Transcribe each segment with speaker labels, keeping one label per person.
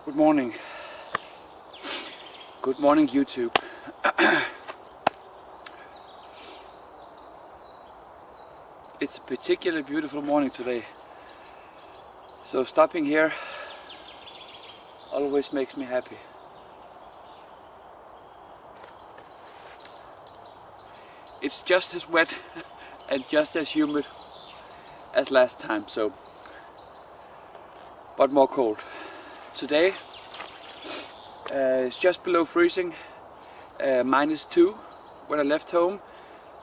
Speaker 1: Good morning. Good morning, YouTube. It's a particularly beautiful morning today. So stopping here always makes me happy. It's just as wet and just as humid as last time, but more cold. Today it's just below freezing, -2 when I left home,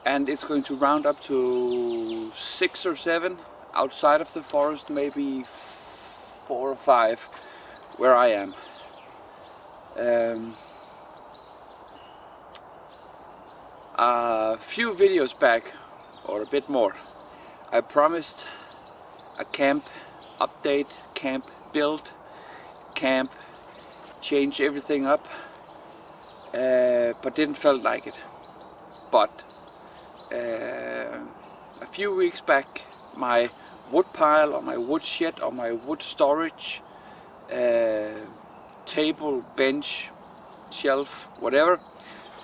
Speaker 1: and it's going to round up to 6 or 7 outside of the forest, maybe 4 or 5 where I am. A few videos back, or a bit more, I promised a camp update, camp build, camp change everything up, but didn't feel like it. But a few weeks back, my wood pile or my wood shed or my wood storage, table, bench, shelf, whatever,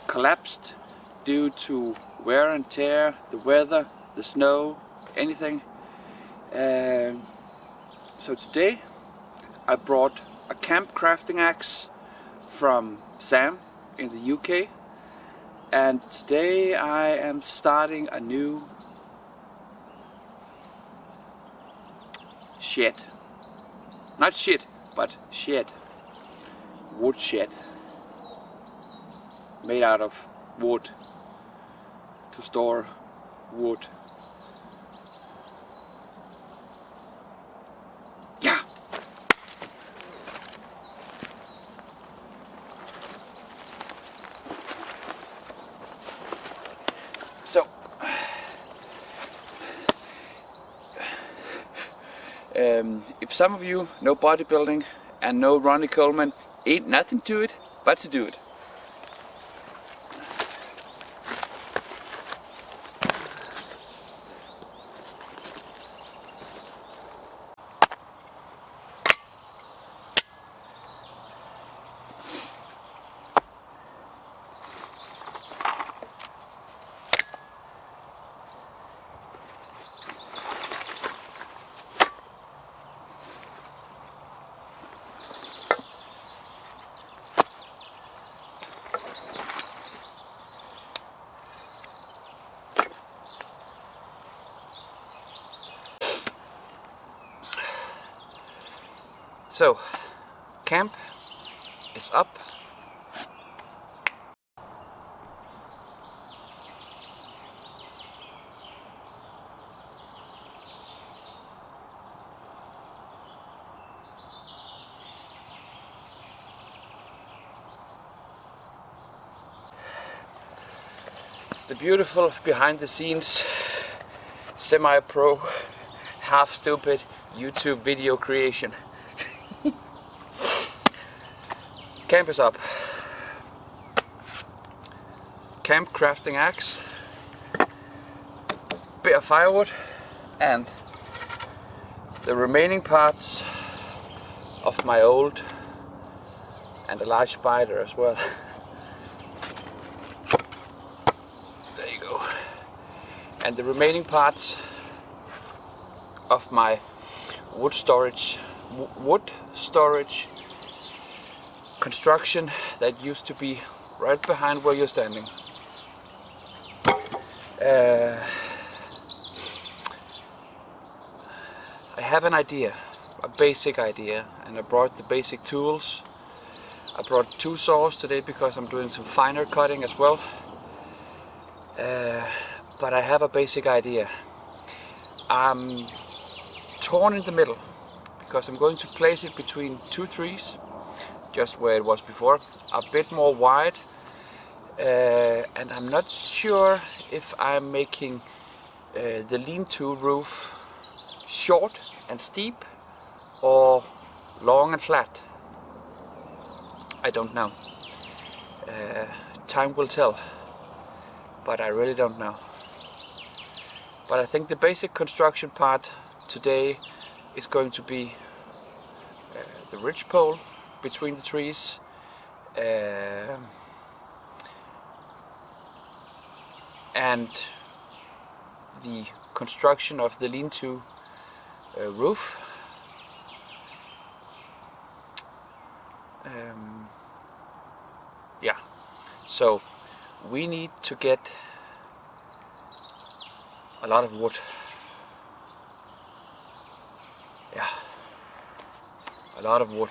Speaker 1: collapsed due to wear and tear, the weather, the snow, anything. So today I brought a camp crafting axe from Sam in the UK, and today I am starting a new shed. Not shit, but shed. Wood shed. Made out of wood to store wood. Yeah. So if some of you know bodybuilding and know Ronnie Coleman, ain't nothing to it but to do it. So, camp is up. The beautiful behind the scenes, semi-pro, half stupid YouTube video creation. Camp is up. Camp crafting axe, bit of firewood, and the remaining parts of my old, and a large spider as well. There you go. And the remaining parts of my wood storage construction that used to be right behind where you're standing. I have an idea, a basic idea, and I brought the basic tools. I brought 2 saws today because I'm doing some finer cutting as well. But I have a basic idea. I'm torn in the middle because I'm going to place it between 2 trees, just where it was before, a bit more wide, and I'm not sure if I'm making the lean-to roof short and steep or long and flat. I don't know. Time will tell, but I really don't know. But I think the basic construction part today is going to be the ridge pole between the trees. And the construction of the lean-to roof. Yeah, so we need to get a lot of wood. Yeah, a lot of wood.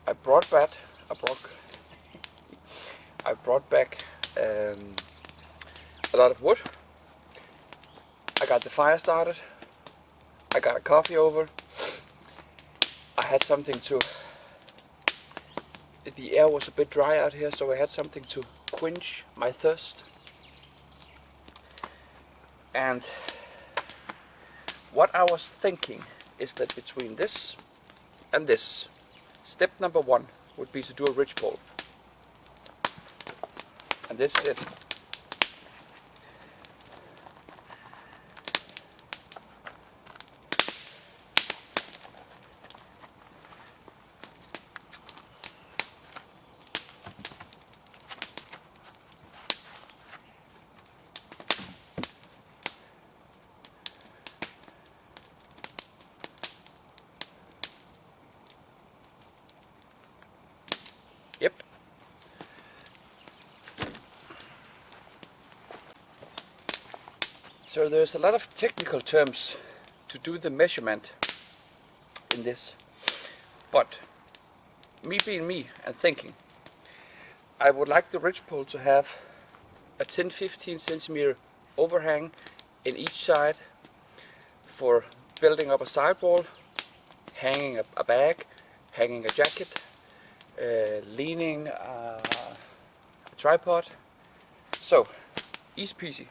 Speaker 1: I brought back a lot of wood. I got the fire started. I got a coffee over. I had something to. The air was a bit dry out here, so I had something to quench my thirst. And what I was thinking is that between this and this, step number 1 would be to do a ridgepole. And this is it. Yep. So there's a lot of technical terms to do the measurement in this, but me being me and thinking, I would like the ridgepole to have a 10-15 centimeter overhang in each side for building up a sidewall, hanging a bag, hanging a jacket, leaning a tripod. So, easy peasy.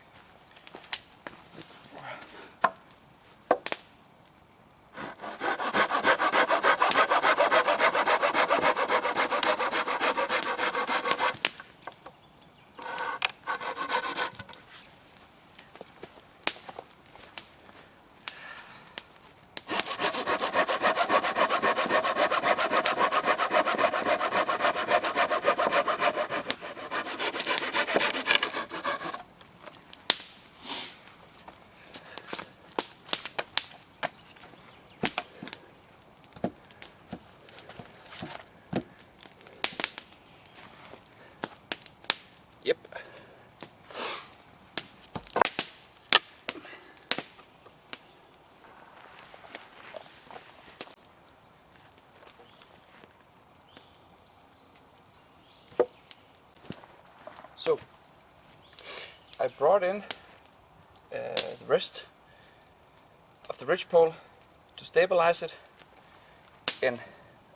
Speaker 1: Yep. So, I brought in the rest of the ridgepole to stabilize it in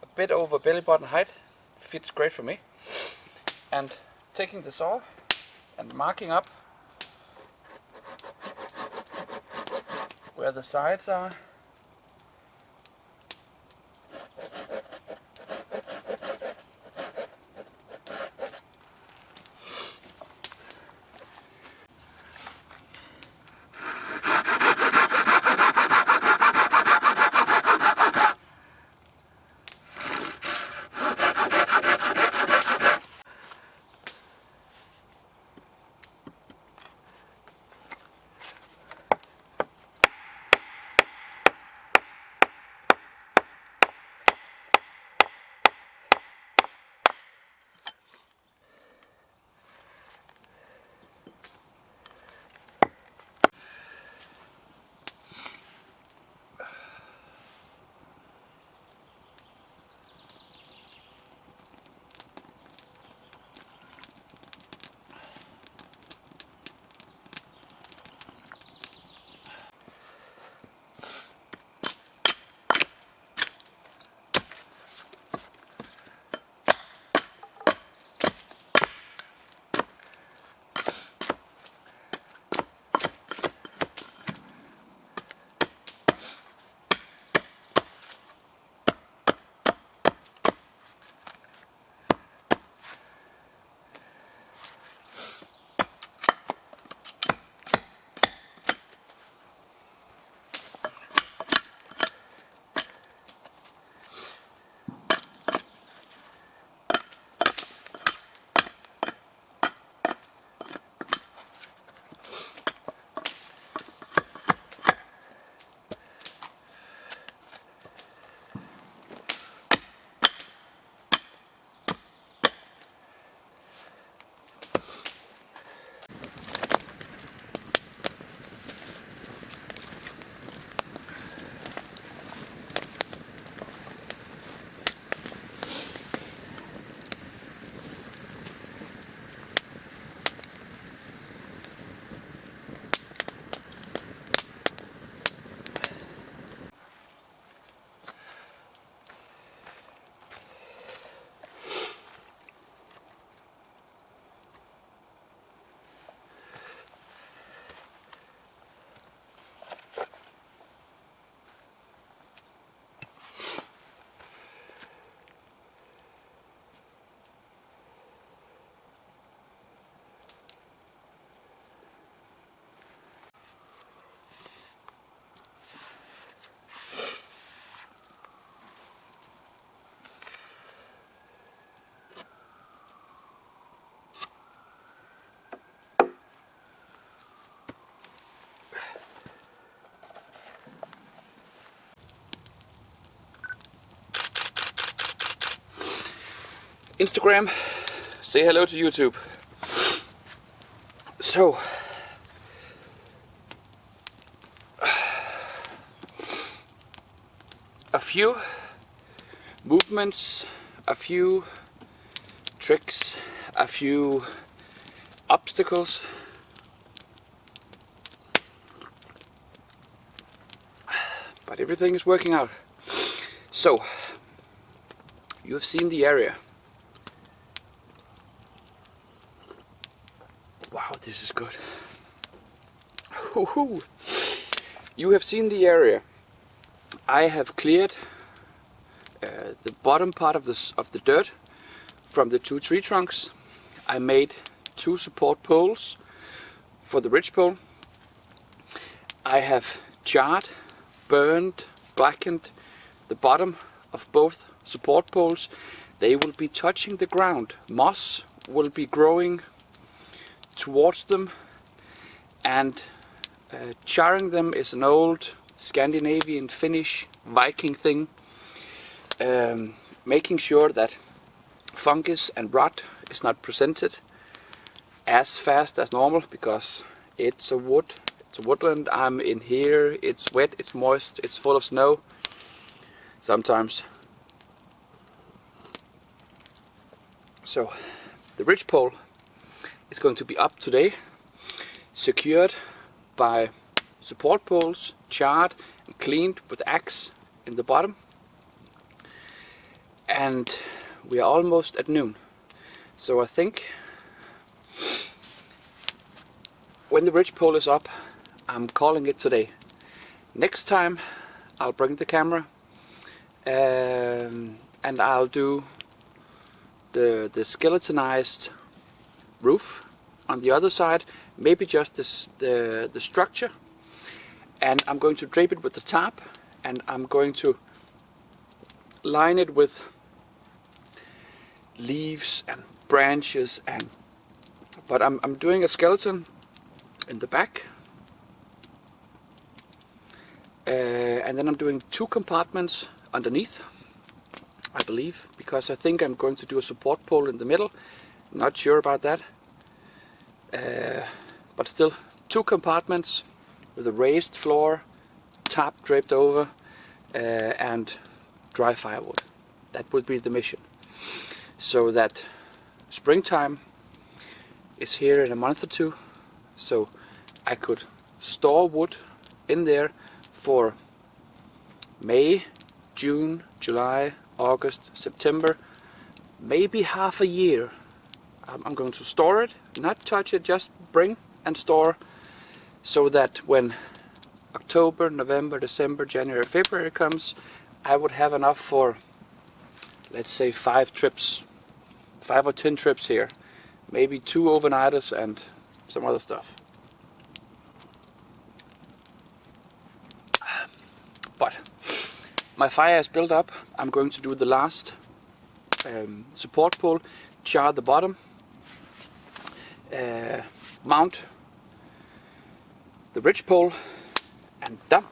Speaker 1: a bit over belly button height. Fits great for me. And taking the saw and marking up where the sides are. Instagram, say hello to YouTube. So, a few movements, a few tricks, a few obstacles. But everything is working out. So, you have seen the area. Wow, this is good. Woohoo! You have seen the area. I have cleared the bottom part of the dirt from the 2 tree trunks. I made 2 support poles for the ridgepole. I have charred, burned, blackened the bottom of both support poles. They will be touching the ground. Moss will be growing towards them, and charring them is an old Scandinavian, Finnish, Viking thing. Making sure that fungus and rot is not presented as fast as normal, because it's a woodland. I'm in here, it's wet, it's moist, it's full of snow sometimes. So the ridgepole is going to be up today, secured by support poles, charred and cleaned with axe in the bottom. And we are almost at noon. So I think when the ridgepole is up, I'm calling it today. Next time I'll bring the camera and I'll do the skeletonized roof on the other side, maybe just the structure, and I'm going to drape it with the tarp, and I'm going to line it with leaves and branches, but I'm doing a skeleton in the back, and then I'm doing 2 compartments underneath, I believe, because I think I'm going to do a support pole in the middle. Not sure about that, but still 2 compartments with a raised floor, tarp draped over, and dry firewood. That would be the mission, so that springtime is here in a month or 2, so I could store wood in there for May, June, July, August, September, maybe half a year. I'm going to store it, not touch it, just bring and store, so that when October, November, December, January, February comes, I would have enough for, let's say, 5 trips, 5 or 10 trips here, maybe 2 overnighters and some other stuff. But my fire is built up. I'm going to do the last support pole, char the bottom, mount the ridgepole, and done.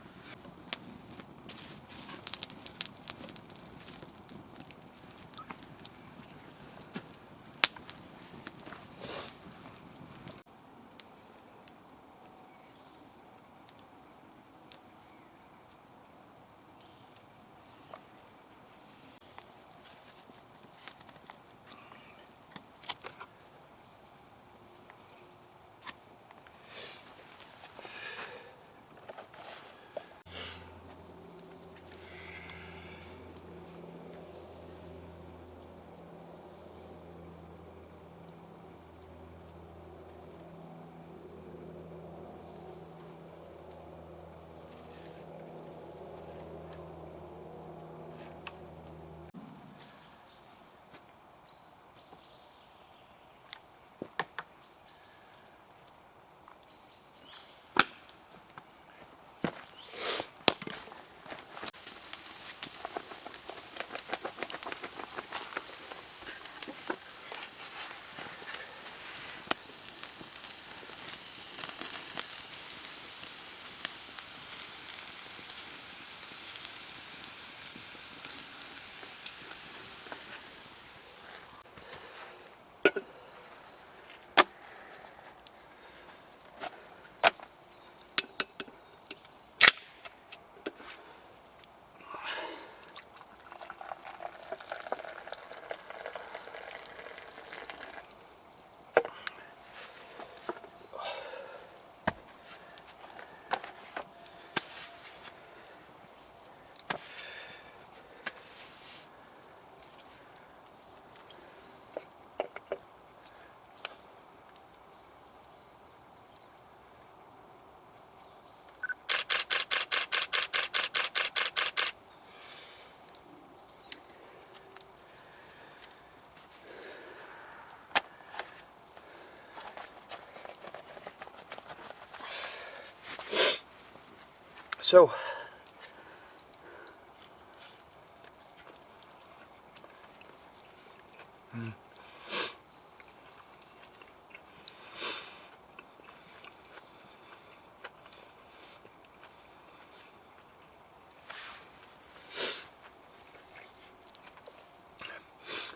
Speaker 1: So,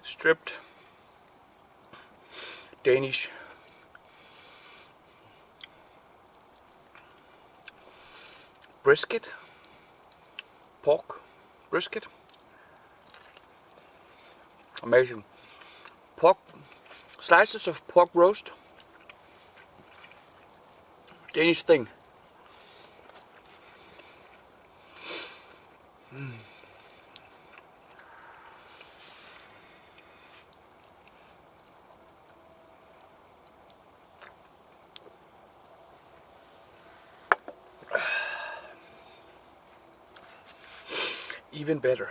Speaker 1: stripped Danish brisket, pork brisket. Amazing. Pork, slices of pork roast. Danish thing. Even better.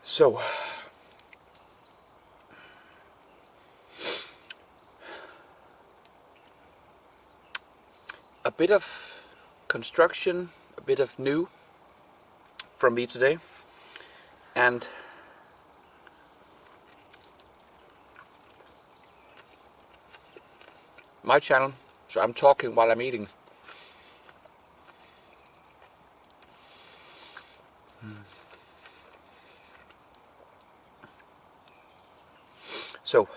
Speaker 1: So, a bit of construction, a bit of new from me today, and my channel, so I'm talking while I'm eating. So,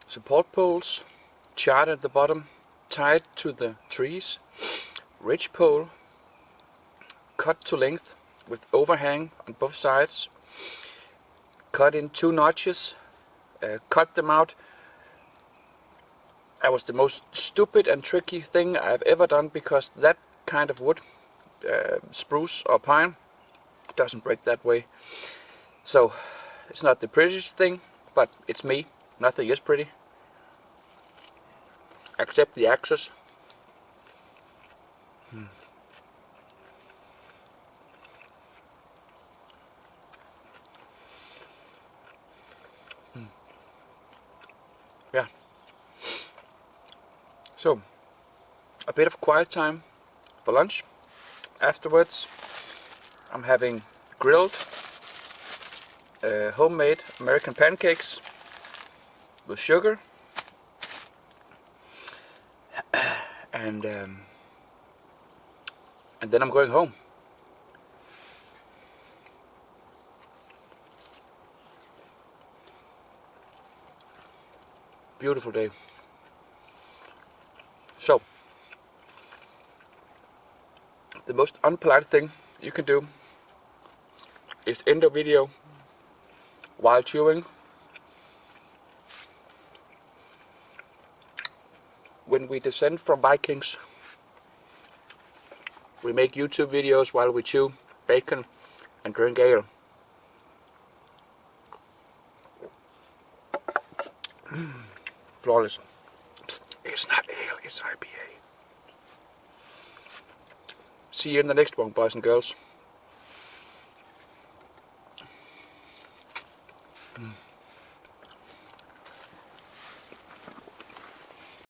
Speaker 1: support poles, chart at the bottom, tied to the trees, ridge pole, cut to length with overhang on both sides, cut in 2 notches, cut them out. That was the most stupid and tricky thing I've ever done, because that kind of wood, spruce or pine, doesn't break that way. So it's not the prettiest thing, but it's me. Nothing is pretty except the axes. Yeah. So, a bit of quiet time for lunch. Afterwards, I'm having grilled homemade American pancakes with sugar, and then I'm going home. Beautiful day. So, the most unpolite thing you can do is end the video while chewing. When we descend from Vikings, we make YouTube videos while we chew bacon and drink ale. Flawless. Psst, it's not ale, it's IPA. See you in the next one, boys and girls.